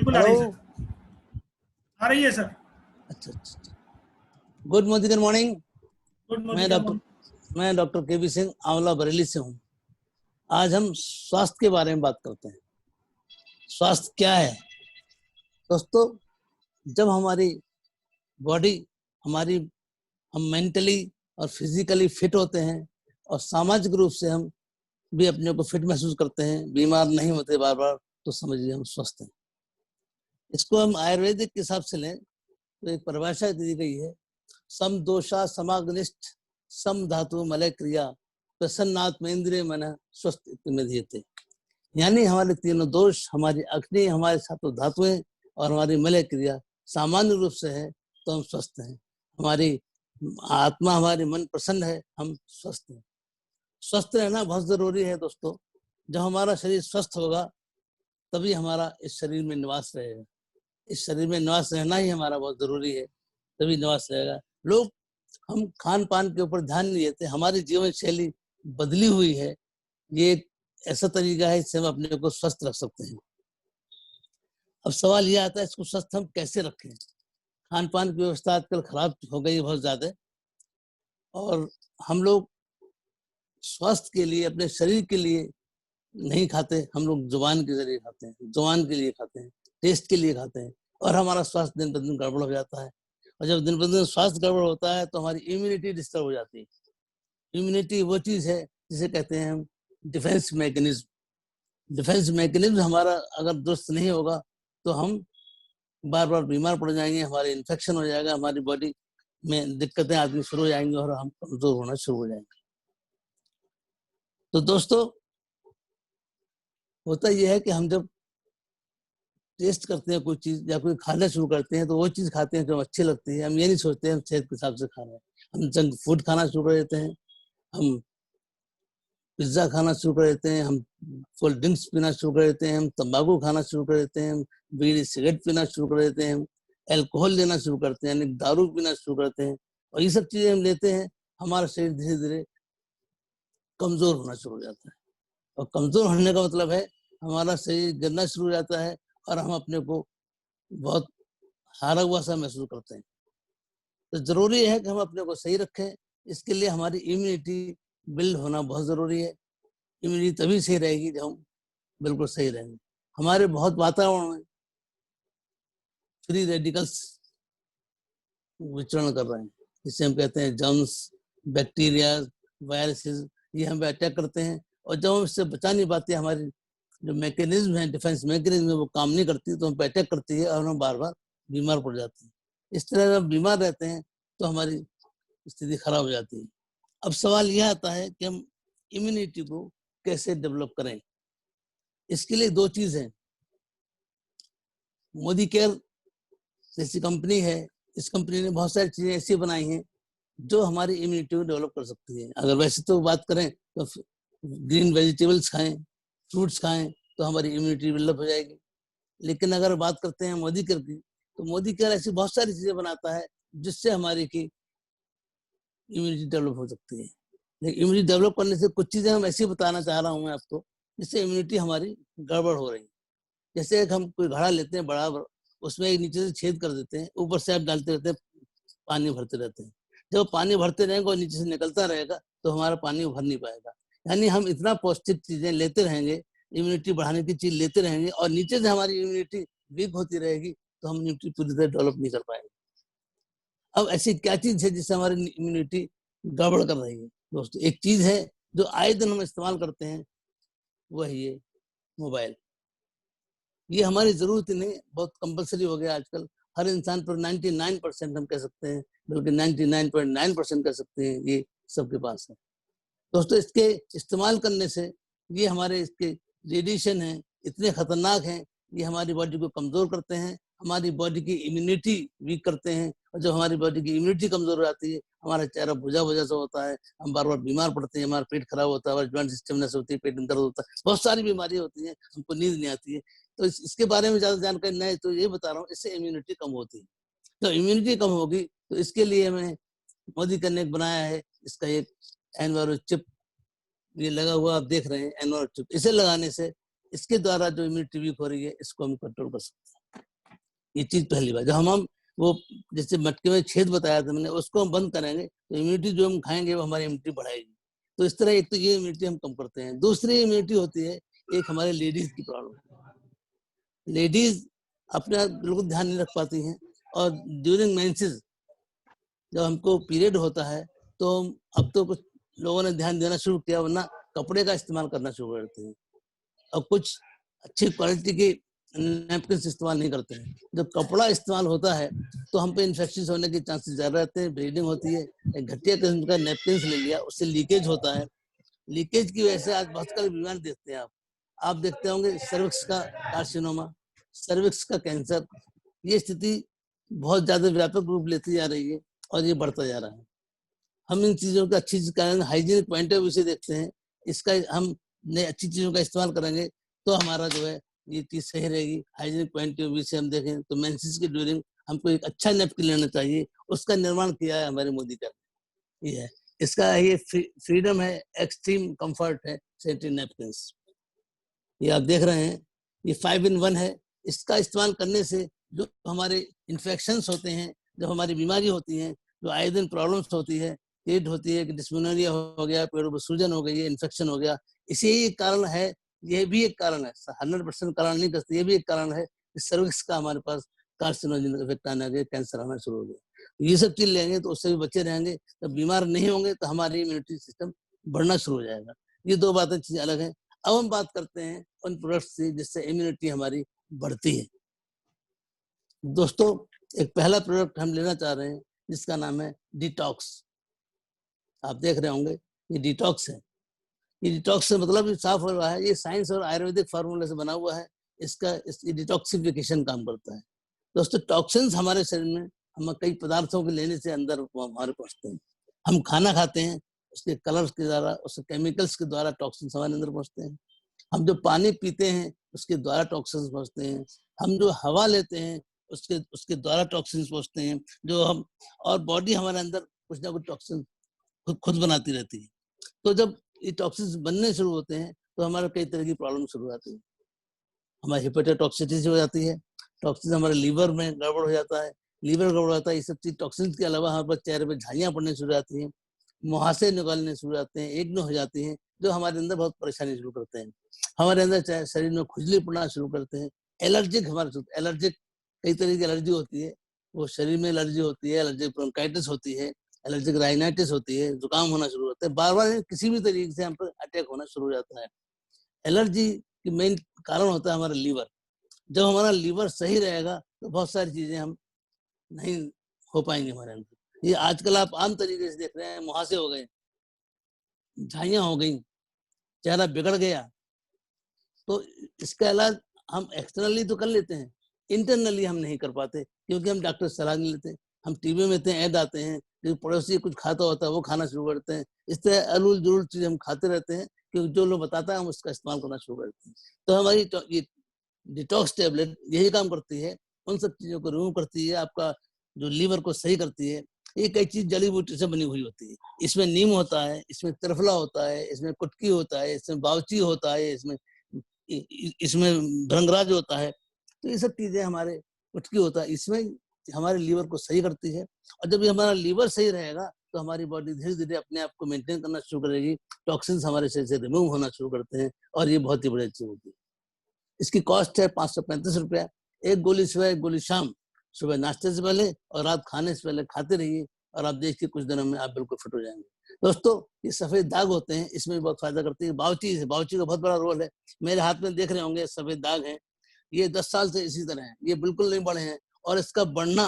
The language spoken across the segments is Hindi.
बिल्कुल आ हेलो। रही है सर, आ रही है सर। अच्छा अच्छा। Good morning. Good morning. Good मैं मॉर्निंग, गुड डॉक्टर मॉर्निंग। मैं डॉक्टर केबी सिंह आंवला बरेली से हूँ। आज हम स्वास्थ्य के बारे में बात करते हैं। स्वास्थ्य क्या है दोस्तों? जब हमारी बॉडी हमारी हम मेंटली और फिजिकली फिट होते हैं और सामाजिक रूप से हम भी अपने को फिट महसूस करते हैं, बीमार नहीं होते बार बार, तो समझिए हम स्वस्थ हैं। इसको हम आयुर्वेदिक के हिसाब से लें तो एक परिभाषा दी गई है, सम दोषा समाग्निष्ठ सम धातु मलय क्रिया प्रसन्नात्म इंद्रिय मन स्वस्थ में। यानी हमारे तीनों दोष, हमारी अग्नि, हमारे सातों धातुएं और हमारी मलय क्रिया सामान्य रूप से है तो हम स्वस्थ हैं। हमारी आत्मा, हमारी मन प्रसन्न है, हम स्वस्थ हैं। स्वस्थ रहना बहुत जरूरी है दोस्तों। जब हमारा शरीर स्वस्थ होगा तभी हमारा इस शरीर में निवास रहेगा। इस शरीर में निवास रहना ही हमारा बहुत जरूरी है, तभी निवास रहेगा। लोग हम खान पान के ऊपर ध्यान नहीं देते। हमारी जीवन शैली बदली हुई है। ये एक ऐसा तरीका है जिससे हम अपने को स्वस्थ रख सकते हैं। अब सवाल ये आता है, इसको स्वस्थ हम कैसे रखें? खान पान की व्यवस्था आजकल खराब हो गई बहुत ज्यादा, और हम लोग स्वास्थ्य के लिए, अपने शरीर के लिए नहीं खाते। हम लोग जुबान के जरिए खाते हैं, जुबान के लिए खाते हैं, टेस्ट के लिए खाते हैं, और हमारा स्वास्थ्य दिन ब दिन गड़बड़ हो जाता है। और जब दिन ब दिन स्वास्थ्य गड़बड़ होता है तो हमारी इम्यूनिटी डिस्टर्ब हो जाती है। इम्यूनिटी वो चीज है जिसे कहते हैं हम डिफेंस मैकेनिज्म। डिफेंस मैकेनिज्म हमारा अगर दुरुस्त नहीं होगा तो हम बार बार बीमार पड़ जाएंगे, हमारे इन्फेक्शन हो जाएगा, हमारी बॉडी में दिक्कतें आदमी शुरू हो जाएंगी और हम कमजोर होना शुरू हो जाएंगे। तो दोस्तों, होता यह है कि हम जब टेस्ट करते हैं कोई चीज या कोई खाना शुरू करते हैं तो वो चीज खाते हैं जो अच्छी लगती है। हम ये नहीं सोचते हैं हम सेहत के हिसाब से खा रहे हैं। हम जंक फूड खाना शुरू कर देते हैं, हम पिज्जा खाना शुरू कर देते हैं, हम कोल्ड ड्रिंक्स पीना शुरू कर देते हैं, हम तंबाकू खाना शुरू कर देते हैं, हम बीड़ी सिगरेट पीना शुरू कर देते हैं, हम अल्कोहल लेना शुरू करते हैं, यानी दारू पीना शुरू करते हैं। और ये सब चीजें हम लेते हैं, हमारा शरीर धीरे धीरे कमजोर होना शुरू हो जाता है। और कमजोर होने का मतलब है हमारा शरीर गिरना शुरू हो जाता है और हम अपने को बहुत हारा हुआ सा महसूस करते हैं। तो जरूरी है कि हम अपने को सही रखें। इसके लिए हमारी इम्यूनिटी बिल्ड होना बहुत जरूरी है। इम्यूनिटी तभी सही रहेगी जब हम बिल्कुल सही रहेंगे। हमारे बहुत वातावरण में फ्री रेडिकल्स विचरण कर रहे हैं, जिसे हम कहते हैं जर्म्स, बैक्टीरिया, वायरसेस। ये हमें अटैक करते हैं और जब हम इससे बचा नहीं पाते, हमारी जो मैकेनिज्म है, डिफेंस मैकेनिज्म है, वो काम नहीं करती तो हम पे अटैक करती है और हम बार बार बीमार पड़ जाते हैं। इस तरह जब बीमार रहते हैं तो हमारी स्थिति खराब हो जाती है। अब सवाल यह आता है कि हम इम्यूनिटी को कैसे डेवलप करें। इसके लिए दो चीज है। मोदी केयर जैसी कंपनी है, इस कंपनी ने बहुत सारी चीजें ऐसी बनाई हैं जो हमारी इम्यूनिटी को डेवलप कर सकती है। अगर वैसे तो बात करें तो ग्रीन वेजिटेबल्स खाएं, फ्रूट्स खाएं तो हमारी इम्यूनिटी डेवलप हो जाएगी। लेकिन अगर बात करते हैं मोदी केयर की, तो मोदी केयर ऐसी बहुत सारी चीजें बनाता है जिससे हमारी की इम्यूनिटी डेवलप हो सकती है। लेकिन इम्यूनिटी डेवलप करने से कुछ चीजें हम ऐसी बताना चाह रहा हूँ मैं आपको, जिससे इम्यूनिटी हमारी गड़बड़ हो रही है। जैसे एक हम कोई घड़ा लेते हैं बड़ा, उसमें एक नीचे से छेद कर देते हैं, ऊपर से आप डालते रहते हैं, पानी भरते रहते हैं। जब पानी भरते रहेंगे और नीचे से निकलता रहेगा तो हमारा पानी भर नहीं पाएगा। यानी हम इतना पौष्टिक चीजें लेते रहेंगे, इम्यूनिटी बढ़ाने की चीज लेते रहेंगे, और नीचे से हमारी इम्यूनिटी वीक होती रहेगी तो हम इम्यूनिटी पूरी तरह डेवलप नहीं कर पाएंगे। अब ऐसी क्या चीज है जिससे हमारी इम्यूनिटी गड़बड़ कर रही है दोस्तों? एक चीज है जो आए दिन हम इस्तेमाल करते हैं, वो है ये मोबाइल। ये हमारी जरूरत ही नहीं, बहुत कंपलसरी हो गया आजकल। हर इंसान पर 99% हम कह सकते हैं, बल्कि 99.9% कह सकते हैं, ये सबके पास है दोस्तों। इसके इस्तेमाल करने से ये हमारे इसके रेडिएशन है, इतने खतरनाक हैं, ये हमारी बॉडी को कमजोर करते हैं, हमारी बॉडी की इम्यूनिटी वीक करते हैं। और जब हमारी बॉडी की इम्यूनिटी कमजोर हो जाती है, हमारा चेहरा भुजा भुजा सा होता है, हम बार बार बीमार पड़ते हैं, हमारा पेट खराब होता है, हमारी जॉइंट स्टेमिनेस होती है, पेट में दर्द होता है, बहुत सारी बीमारियां होती हैं, हमको नींद नहीं आती है। तो इसके बारे में ज्यादा जानकारी नहीं, तो ये बता रहा हूँ, इससे इम्यूनिटी कम होती है। तो इम्यूनिटी कम होगी तो इसके लिए मैं मोदी ने बनाया है, इसका एक एनवायरो चिप, ये लगा हुआ आप देख रहे हैं एनवायरो चिप। इसे लगाने से इसके द्वारा जो इम्यूनिटी वीक हो रही है, इसको हम कंट्रोल कर सकते हैं। ये चीज पहली बात। जब हम वो जैसे मटके में छेद बताया था मैंने, उसको हम बंद करेंगे तो इम्यूनिटी जो हम खाएंगे वो हमारी इम्यूनिटी बढ़ाएगी। तो इस तरह एक तो ये इम्यूनिटी हम कम करते हैं। दूसरी इम्यूनिटी होती है एक हमारे लेडीज की प्रॉब्लम। लेडीज अपना बिल्कुल ध्यान नहीं रख पाती हैं, और ड्यूरिंग मेंसेस जब हमको पीरियड होता है तो अब तो कुछ लोगों ने ध्यान देना शुरू किया, वरना कपड़े का इस्तेमाल करना शुरू करते हैं और कुछ अच्छी क्वालिटी के नैपकिन इस्तेमाल नहीं करते हैं। जब कपड़ा इस्तेमाल होता है तो हम पे इन्फेक्शन होने के चांसेस ज्यादा रहते हैं, ब्लीडिंग होती है। एक घटिया किस्म का नैपकिन ले लिया, उससे लीकेज होता है। लीकेज की वजह से आज बहुत सारे बीमारी देखते हैं आप देखते होंगे सर्विक्स का कार्सिनोमा, सर्विक्स का कैंसर, ये स्थिति बहुत ज्यादा व्यापक रूप लेती जा रही है और ये बढ़ता जा रहा है। हम इन चीजों का अच्छी चीज हाइजीनिक पॉइंट ऑफ व्यू से देखते हैं। इसका हम नई अच्छी चीजों का इस्तेमाल करेंगे तो हमारा जो है ये चीज सही रहेगी। हाइजीनिक पॉइंट ऑफ व्यू से हम देखें तो मेंसेस के ड्यूरिंग हमको एक अच्छा नैपकिन लेना चाहिए, उसका निर्माण किया है हमारे मोदी का, ये है इसका ये फ्रीडम है, एक्सट्रीम कंफर्ट है सैनिटरी नैपकिन्स। ये आप देख रहे हैं ये 5 in 1 है। इसका इस्तेमाल करने से जो हमारे इन्फेक्शंस होते हैं, जो हमारी बीमारी होती है, जो आए दिन प्रॉब्लम्स होती है, पेट होती है कि डिस्मेनोरिया हो गया, पेड़ों में सूजन हो गई है, इन्फेक्शन हो गया, इसी एक कारण है। ये भी एक कारण है, 100% कारण नहीं करते, ये भी एक कारण है कि सर्विक्स का हमारे पास कार्सिनोजेनिक इफेक्ट आने लगे, कैंसर आना शुरू हो गया। ये सब चीज लेंगे तो उससे भी बचे रहेंगे। जब बीमार नहीं होंगे तो हमारी इम्यूनिटी सिस्टम बढ़ना शुरू हो जाएगा। ये दो बातें चीजें अलग हैं। अब हम बात करते हैं उन प्रोडक्ट्स की जिससे इम्यूनिटी हमारी बढ़ती है। दोस्तों एक पहला प्रोडक्ट हम लेना चाह रहे हैं जिसका नाम है डिटॉक्स। आप देख रहे होंगे ये डिटॉक्स है। ये डिटॉक्स से मतलब साफ हो रहा है, ये साइंस और आयुर्वेदिक फार्मूले से बना हुआ है। इसकी डिटॉक्सिफिकेशन काम करता है। दोस्तों टॉक्सिन्स हमारे शरीर में हम कई पदार्थों के लेने से अंदर हमारे पहुंचते हैं। हम खाना खाते हैं, उसके कलर्स के द्वारा, उसके केमिकल्स के द्वारा टॉक्सिन्स हमारे अंदर पहुंचते हैं। हम जो पानी पीते हैं उसके द्वारा टॉक्सिन्स पहुंचते हैं। हम जो हवा लेते हैं उसके उसके द्वारा टॉक्सिन्स पहुंचते हैं। जो हम और बॉडी हमारे अंदर कुछ ना कुछ टॉक्सिन खुद बनाती रहती है। तो जब ये टॉक्सिन्स बनने शुरू होते हैं तो हमारे कई तरह की प्रॉब्लम शुरू हो जाती है। हमारी हेपेटाटॉक्सिटी हो जाती है, टॉक्सिन हमारे लीवर में गड़बड़ हो जाता है, लीवर गड़बड़ होता है। ये सब चीज टॉक्सिन के अलावा हमारे पास चेहरे पे झाइयां पड़ने शुरू हो जाती हैं, मुहासे निकालने शुरू हो जाते हैं, एक्ने हो जाती हैं, जो हमारे अंदर बहुत परेशानी शुरू करते हैं। हमारे अंदर शरीर में खुजली पड़ना शुरू करते हैं। एलर्जिक हमारे एलर्जिक कई तरह की एलर्जी होती है, वो शरीर में एलर्जी होती है, एलर्जिक ब्रोंकाइटिस होती है, एलर्जिक राइनाइटिस होती है, जुकाम होना शुरू होता है, बार बार किसी भी तरीके से हम पर अटैक होना शुरू हो जाता है। एलर्जी की मेन कारण होता है हमारा लीवर। जब हमारा लीवर सही रहेगा तो बहुत सारी चीजें हम नहीं हो पाएंगे हमारे अंदर। ये आजकल आप आम तरीके से देख रहे हैं, मुहासे हो गए, झाइयां हो गई, चेहरा बिगड़ गया। तो इसका इलाज हम एक्सटर्नली तो कर लेते हैं, इंटरनली हम नहीं कर पाते क्योंकि हम डॉक्टर सलाह नहीं लेते। हम टीवी में इतने ऐड आते हैं कि पड़ोसी कुछ खाता होता है वो खाना शुरू करते हैं। इस तरह अरूल जुरूल चीज हम खाते रहते हैं क्योंकि जो लोग बताता है हम उसका इस्तेमाल करना शुरू करते हैं। तो हमारी ये डिटॉक्स टेबलेट यही काम करती है, उन सब चीजों को रिमूव करती है, आपका जो लीवर को सही करती है। ये कई चीज जड़ी बूटी से बनी हुई होती है। इसमें नीम होता है, इसमें त्रिफला होता है, इसमें कुटकी होता है, इसमें बावची होता है, इसमें भृंगराज होता है। तो ये सब चीजें हमारे कुटकी होता है, इसमें हमारे लीवर को सही करती है। और जब ये हमारा लीवर सही रहेगा तो हमारी बॉडी धीरे धीरे अपने आप को मेंटेन करना शुरू करेगी, टॉक्सिन्स हमारे शरीर से रिमूव होना शुरू करते हैं और ये बहुत ही बड़ी चीज होती है। इसकी कॉस्ट है 535 रुपया। एक गोली सुबह, एक गोली शाम, सुबह नाश्ते से पहले और रात खाने से पहले खाते रहिए और आप देखिए कुछ दिनों में आप बिल्कुल फिट हो जाएंगे। दोस्तों ये सफेद दाग होते हैं, इसमें भी बहुत फायदा करती है। बावची का बहुत बड़ा रोल है। मेरे हाथ में देख रहे होंगे सफेद दाग है, ये 10 साल से इसी तरह है, ये बिल्कुल नहीं बढ़े हैं। और इसका बढ़ना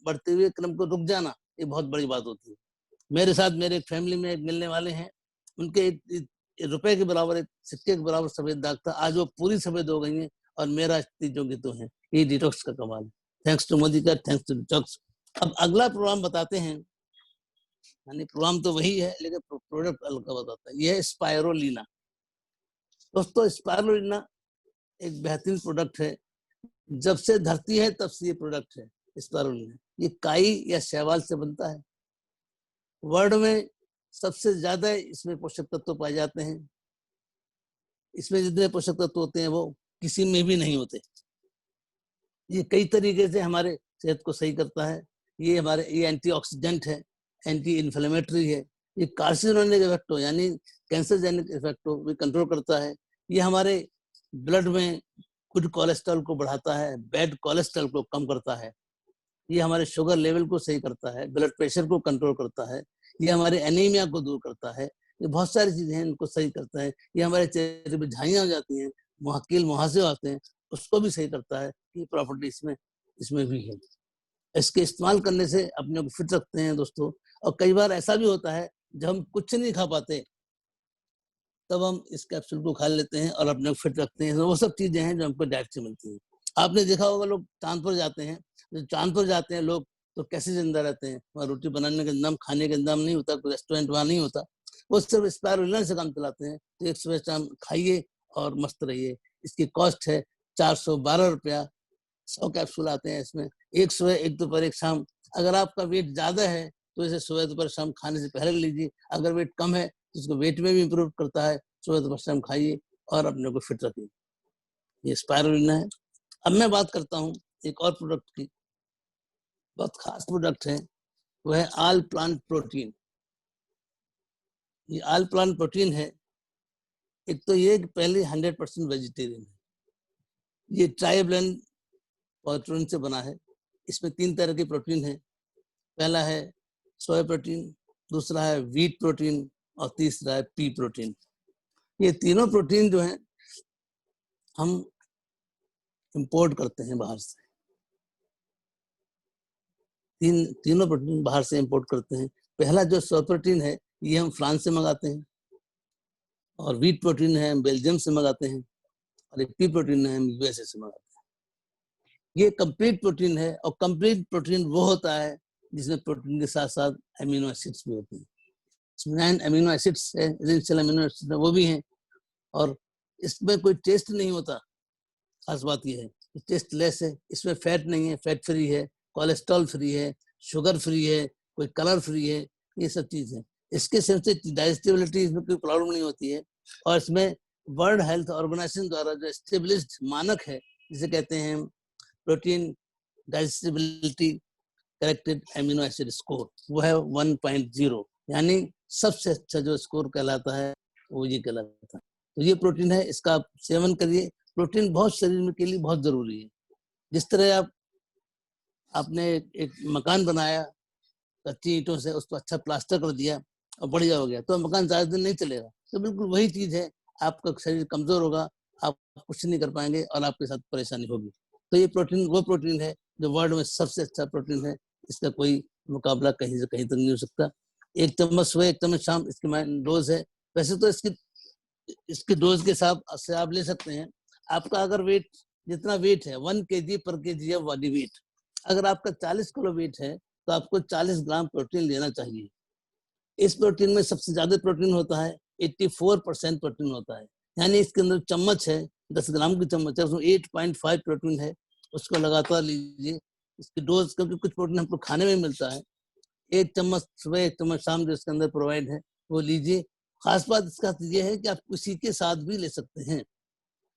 बढ़ते हुए क्रम को रुक जाना, ये बहुत बड़ी बात होती है। मेरे साथ मेरे फैमिली में एक मिलने वाले हैं, उनके रुपए के बराबर, एक सिक्के के बराबर सफेद दाग था, आज वो पूरी सफेद हो गई है और मेरा तीजों की तो है। ये डिटॉक्स का कमाल है। थैंक्स टू मोदी का, थैंक्स टू डिटॉक्स। अब अगला प्रोग्राम बताते हैं, यानी प्रोग्राम तो वही है लेकिन प्रोडक्ट अलग का बताता है। यह है स्पायरोलिना। दोस्तों स्पायरोलिना एक बेहतरीन प्रोडक्ट है। जब से धरती है तब से ये प्रोडक्ट है स्पायरोलिना। ये काई या शैवाल से बनता है। वर्ल्ड में सबसे ज्यादा इसमें पोषक तत्व पाए जाते हैं। इसमें जितने पोषक तत्व होते हैं वो किसी में भी नहीं होते। ये कई तरीके से हमारे सेहत को सही करता है। ये एंटीऑक्सीडेंट है, एंटी इन्फ्लेमेटरी है, ये कार्सिनोजेनिक इफेक्ट हो यानी कैंसरजेनिक इफेक्ट हो भी कंट्रोल करता है। ये हमारे ब्लड में गुड कोलेस्ट्रॉल को बढ़ाता है, बैड कोलेस्ट्रॉल को कम करता है। ये हमारे शुगर लेवल को सही करता है, ब्लड प्रेशर को कंट्रोल करता है, ये हमारे एनीमिया को दूर करता है। ये बहुत सारी चीजें हैं, इनको सही करता है। ये हमारे चेहरे पे झाइयां हो जाती हैं, मुहाकिल मुहासे आते हैं, उसको भी सही करता है। ये प्रॉपर्टी इसमें भी है। इसके इस्तेमाल करने से अपने को फिट रखते हैं दोस्तों। और कई बार ऐसा भी होता है जब हम कुछ नहीं खा पाते तब हम इस कैप्सूल को खा लेते हैं और अपने को फिट रखते हैं। तो वो सब चीजें हैं जो हमको डाइट से मिलती हैं। आपने देखा होगा लोग चांद पर जाते हैं, जब चांद पर जाते हैं लोग तो कैसे जिंदा रहते हैं, वहाँ रोटी बनाने का इंतजाम, खाने का इंतजाम नहीं होता, कोई रेस्टोरेंट वहाँ नहीं होता, वो सिर्फ स्पायरुलिना से काम चलाते हैं। तो एक सुबह शाम खाइए और मस्त रहिए। इसकी कॉस्ट है 412 रुपया। 100 कैप्सूल आते हैं इसमें, एक सुबह एक दोपहर एक शाम। अगर आपका वेट ज्यादा है तो इसे सुबह दोपहर शाम खाने से पहले लीजिए। अगर वेट कम है तो उसको वेट में भी इम्प्रूव करता है। सुबह दोपहर शाम खाइए और अपने को फिट रखिए। ये स्पायरुलिना है। अब मैं बात करता हूँ एक और प्रोडक्ट की, बहुत खास प्रोडक्ट है, वो है आल प्लांट प्रोटीन। ये आल प्लांट प्रोटीन है। एक तो ये पहले 100% वेजिटेरियन है। ये ट्राइब्लेंड प्रोटीन से बना है। इसमें 3 तरह के प्रोटीन है। पहला है सोया प्रोटीन, दूसरा है व्हीट प्रोटीन और तीसरा है पी प्रोटीन। ये तीनों प्रोटीन जो हैं हम इंपोर्ट करते हैं बाहर से। तीनों प्रोटीन बाहर से इंपोर्ट करते हैं। पहला जो सोया प्रोटीन है ये हम फ्रांस से मंगाते हैं, और व्हीट प्रोटीन है हम बेल्जियम से मंगाते हैं, और पी प्रोटीन है हम यूएसए से मंगाते हैं। ये कंप्लीट प्रोटीन है, और कंप्लीट प्रोटीन वो होता है जिसमें प्रोटीन के साथ साथ अमीनो एसिड्स भी होते हैं। 9 अमीनो एसिड्स है, एसेंशियल अमीनो एसिड्स वो भी हैं। और इसमें कोई टेस्ट नहीं होता। खास बात यह है टेस्ट लेस है। इसमें फैट नहीं है, फैट फ्री है, कोलेस्ट्रॉल फ्री है, शुगर फ्री है, कोई कलर फ्री है, ये सब चीज है। इसके से डाइजेस्टिबिलिटी इसमें कोई प्रॉब्लम नहीं होती है। और इसमें वर्ल्ड हेल्थ ऑर्गेनाइजेशन द्वारा जो एस्टेब्लिश्ड मानक है, जिसे कहते हैं protein digestibility corrected amino acid score, वो है 1.0, यानी सबसे अच्छा जो स्कोर कहलाता है वो ये कहलाता है। तो ये प्रोटीन है, इसका आप सेवन करिए। प्रोटीन बहुत शरीर के लिए बहुत जरूरी है। जिस तरह आपने एक मकान बनाया कच्ची ईंटों से, उसको अच्छा प्लास्टर कर दिया और बढ़िया हो गया, तो मकान ज्यादा दिन नहीं चलेगा। तो बिल्कुल वही चीज है, आपका शरीर कमजोर होगा, आप कुछ नहीं कर पाएंगे और आपके साथ परेशानी होगी। तो ये प्रोटीन वो प्रोटीन है जो वर्ल्ड में सबसे अच्छा प्रोटीन है। इसका कोई मुकाबला कहीं से कहीं तक नहीं हो सकता। 1 चम्मच सुबह 1 चम्मच शाम इसकी डोज है। वैसे तो इसकी डोज के हिसाब से आप ले सकते हैं। आपका अगर वेट जितना वेट है 1 kg पर kg है बॉडी वेट, अगर आपका 40 किलो वेट है तो आपको 40 ग्राम प्रोटीन लेना चाहिए। इस प्रोटीन में सबसे ज्यादा प्रोटीन होता है, 84% प्रोटीन होता है। यानी इसके अंदर चम्मच है, 10 ग्राम की चम्मच है, उसमें 8.5 प्रोटीन है। उसको लगातार लीजिए। इसकी डोज, क्योंकि कुछ प्रोटीन हमको खाने में मिलता है, 1 चम्मच सुबह 1 चम्मच शाम जो इसके अंदर प्रोवाइड है वो लीजिए। खास बात इसका ये है कि आप किसी के साथ भी ले सकते हैं,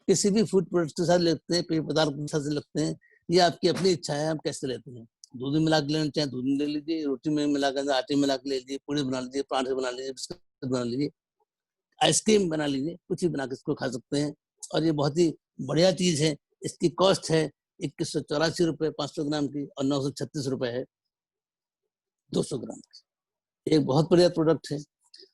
किसी भी फूड प्रोडक्ट के साथ लेते हैं, पेय पदार्थ के साथ लेते हैं, ये आपकी अपनी इच्छा है, आप कैसे लेते हैं। दूध में मिला के लेना चाहे दूध में ले लीजिए, रोटी में मिला कर आटे में मिला के ले लीजिए, पूड़ी बना लीजिए, पराठे बना लीजिए, बिस्कुट बना लीजिए, आइसक्रीम बना लीजिए, कुछ ही बना के इसको खा सकते हैं। और ये बहुत ही बढ़िया चीज है। इसकी कॉस्ट है 2184 रुपए 500 ग्राम की, और 936 रुपए है 200 ग्राम की। एक बहुत बढ़िया प्रोडक्ट है।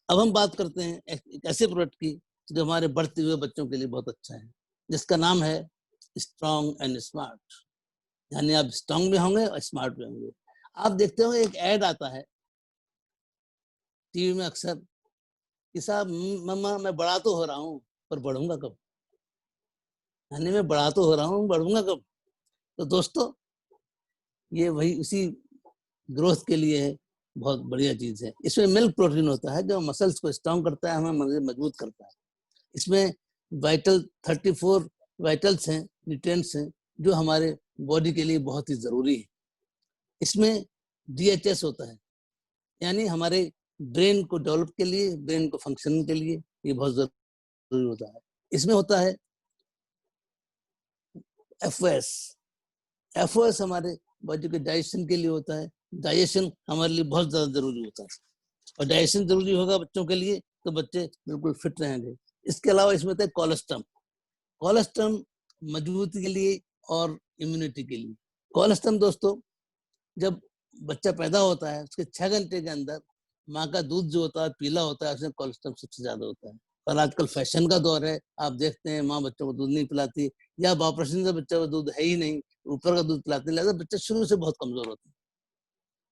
अब हम बात करते हैं एक ऐसे प्रोडक्ट की जो हमारे बढ़ते हुए बच्चों के लिए बहुत अच्छा है, जिसका नाम है स्ट्रॉन्ग एंड स्मार्ट। यानी आप स्ट्रॉन्ग भी होंगे और स्मार्ट भी होंगे। आप देखते हो एक ऐड आता है टीवी में अक्सर कि साहब मम्मा मैं बड़ा तो हो रहा हूँ पर बढ़ूंगा कब। यानी मैं बड़ा तो हो रहा हूँ, बढ़ूंगा कब। तो दोस्तों ये वही उसी ग्रोथ के लिए है, बहुत बढ़िया चीज है। इसमें मिल्क प्रोटीन होता है जो मसल्स को स्ट्रॉन्ग करता है, हमें मजबूत करता है। इसमें 34 वाइटल्स हैं, न्यूट्रिएंट्स हैं जो हमारे बॉडी के लिए बहुत ही जरूरी है। इसमें DHS होता है, यानी हमारे ब्रेन को डेवलप के लिए, ब्रेन को फंक्शन के लिए ये बहुत जरूरी होता है। इसमें होता है FOS, एफओएस हमारे बॉडी के डाइजेशन के लिए होता है। डाइजेशन हमारे लिए बहुत ज्यादा जरूरी होता है, और डाइजेशन जरूरी होगा बच्चों के लिए तो बच्चे बिल्कुल फिट रहेंगे। इसके अलावा इसमें होता है कोलेस्ट्रम। कोलेस्ट्रम मजबूती के लिए और इम्यूनिटी के लिए। कोलेस्ट्रम दोस्तों, जब बच्चा पैदा होता है उसके 6 घंटे के अंदर माँ का दूध जो होता है पीला होता है, उसमें कोलेस्ट्रम सबसे ज्यादा होता है। और आजकल फैशन का दौर है, आप देखते हैं माँ बच्चों को दूध नहीं पिलाती, या ऑपरेशन से बच्चे को दूध है ही नहीं, ऊपर का दूध पिलाते हैं, लिहाजा बच्चे शुरू से बहुत कमजोर होते हैं।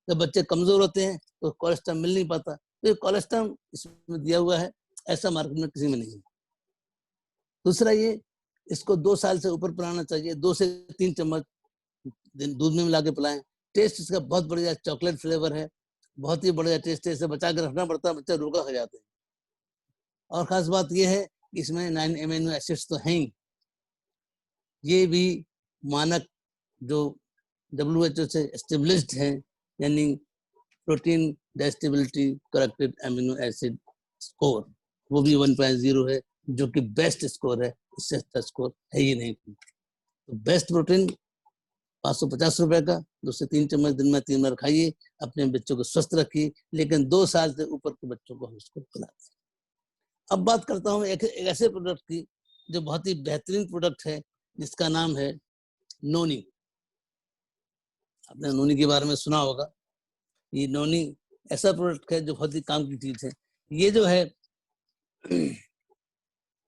जब बच्चे कमजोर होते हैं तो कोलेस्ट्रम मिल नहीं पाता, तो ये कोलेस्ट्रम इसमें दिया हुआ है, ऐसा मार्केट में किसी में नहीं है। दूसरा ये, इसको 2 साल से ऊपर पिलाना चाहिए, 2 से 3 चम्मच दूध में मिला के पिलाएं। टेस्ट इसका बहुत बढ़िया चॉकलेट फ्लेवर है, बहुत ही बढ़िया टेस्ट है, इसे बचा के रखना पड़ता है, बच्चे रोगा हो जाते हैं। और खास बात यह है कि इसमें 9 एमिनो एसिड्स तो हैं ही, ये भी मानक जो WHO से एस्टेब्लिश्ड है, यानी protein digestibility corrected amino acid score, वो भी 1.0 है, जो कि बेस्ट स्कोर है, इससे अच्छा स्कोर है ही नहीं। तो बेस्ट प्रोटीन 550 रुपए का 2 से 3 चम्मच दिन में 3 बार खाइए, अपने बच्चों को स्वस्थ रखिए, लेकिन 2 साल से ऊपर के बच्चों को हम इसको खिलाते। अब बात करता हूँ एक ऐसे प्रोडक्ट की जो बहुत ही बेहतरीन प्रोडक्ट है, जिसका नाम है नोनी। आपने नोनी के बारे में सुना होगा। ये नोनी ऐसा प्रोडक्ट है जो बहुत ही काम की चीज है। ये जो है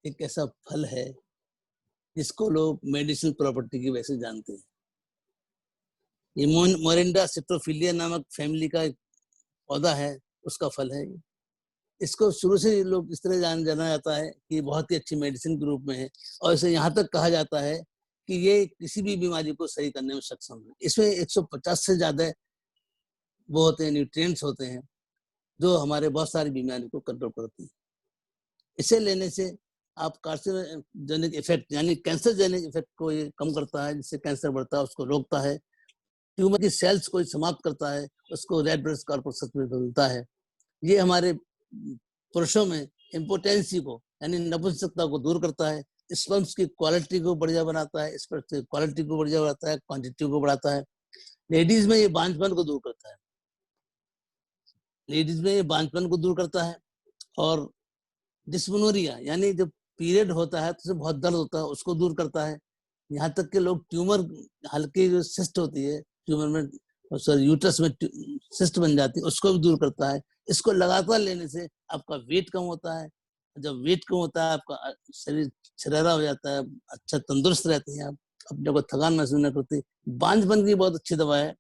एक ऐसा फल है जिसको लोग मेडिसिनल प्रॉपर्टी की वजह से जानते हैं। ये मोरिंडा सिट्रोफिलिया नामक फैमिली का एक पौधा है, उसका फल है। इसको शुरू से लोग इस तरह जाना जाता है कि बहुत ही अच्छी मेडिसिन के रूप में है, और इसे यहाँ तक कहा जाता है कि ये किसी भी बीमारी को सही करने में सक्षम है। इसमें 150 से ज्यादा वो होते हैं, न्यूट्रिएंट्स होते हैं, जो हमारे बहुत सारी बीमारी को कंट्रोल करते हैं। इसे लेने से आप कार्सिनोजेनिक इफेक्ट यानी कैंसर जेनिक इफेक्ट को ये कम करता है, जिससे कैंसर बढ़ता है उसको रोकता है, ट्यूमर की सेल्स को समाप्त करता है, उसको रेड ब्लड कॉर्पस में बदलता है। ये हमारे पुरुषों में इम्पोटेंसी को यानी नपुंसकता को दूर करता है, स्पर्म्स की क्वालिटी को बढ़िया बनाता है, स्पर्म्स की क्वालिटी को बढ़िया बनाता है, क्वांटिटी को बढ़ाता है। लेडीज में ये बांझपन को दूर करता है, लेडीज में ये बांझपन को दूर करता है। और डिस्मेनोरिया यानी जब पीरियड होता है तो उसे बहुत दर्द होता है, उसको दूर करता है। यहाँ तक के लोग ट्यूमर, हल्की जो सिस्ट होती है ट्यूमर में, सॉरी यूट्रस में सिस्ट बन जाती है, उसको भी दूर करता है। इसको लगातार लेने से आपका वेट कम होता है। जब वेट कम होता है आपका शरीर छरेरा हो जाता है, अच्छा तंदुरुस्त रहते हैं आप, अपने को थकान महसूस नहीं करती। बांझपन की बहुत अच्छी दवा है।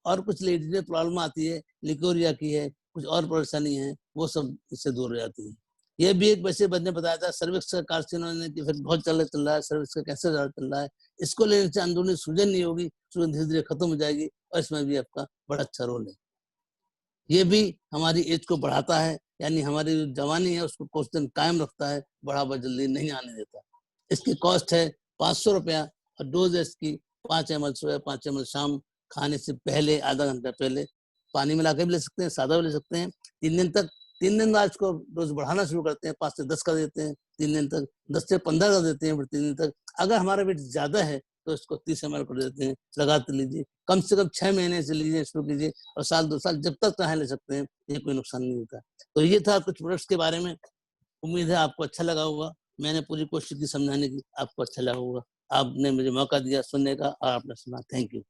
और कुछ लेडीज में प्रॉब्लम आती है, लिकोरिया की है, कुछ और परेशानी है, वो सब इससे दूर हो जाती है। ये भी एक वैसे बंदे बताया था, सर्विक्स का कार्सिनोजेनिक इफेक्ट बहुत चल रहा है, सर्विक्स का कैंसर ज्यादा चल रहा है। इसको लेने से अंदरूनी सूजन नहीं होगी, सूजन धीरे धीरे खत्म हो जाएगी, और इसमें भी आपका बड़ा अच्छा रोल है। ये भी हमारी एज को बढ़ाता है, यानी हमारी जो जवानी है उसको कुछ दिन कायम रखता है, बढ़ावा जल्दी नहीं आने देता। इसकी कॉस्ट है 500 रुपया, और डोज है इसकी 5 ml सुबह, 5 ml शाम, खाने से पहले आधा घंटा पहले। पानी मिला के भी ले सकते हैं, सादा भी ले सकते हैं। 3 दिन तक, 3 दिन बाद इसको डोज बढ़ाना शुरू करते हैं, 5 से 10 का देते हैं 3 दिन तक, 10 से 15 का देते हैं फिर 3 दिन तक। अगर हमारा वेट ज्यादा है तो इसको 30 ml कर देते हैं, लगाते लीजिए। कम से कम 6 महीने से लीजिए, शुरू कीजिए, और साल 2 साल जब तक चाहे ले सकते हैं, ये कोई नुकसान नहीं होता। तो ये था कुछ प्रोडक्ट्स के बारे में। उम्मीद है आपको अच्छा लगा होगा। मैंने पूरी कोशिश की समझाने की, आपको अच्छा लगा होगा। आपने मुझे मौका दिया सुनने का और आपने सुना। Thank you.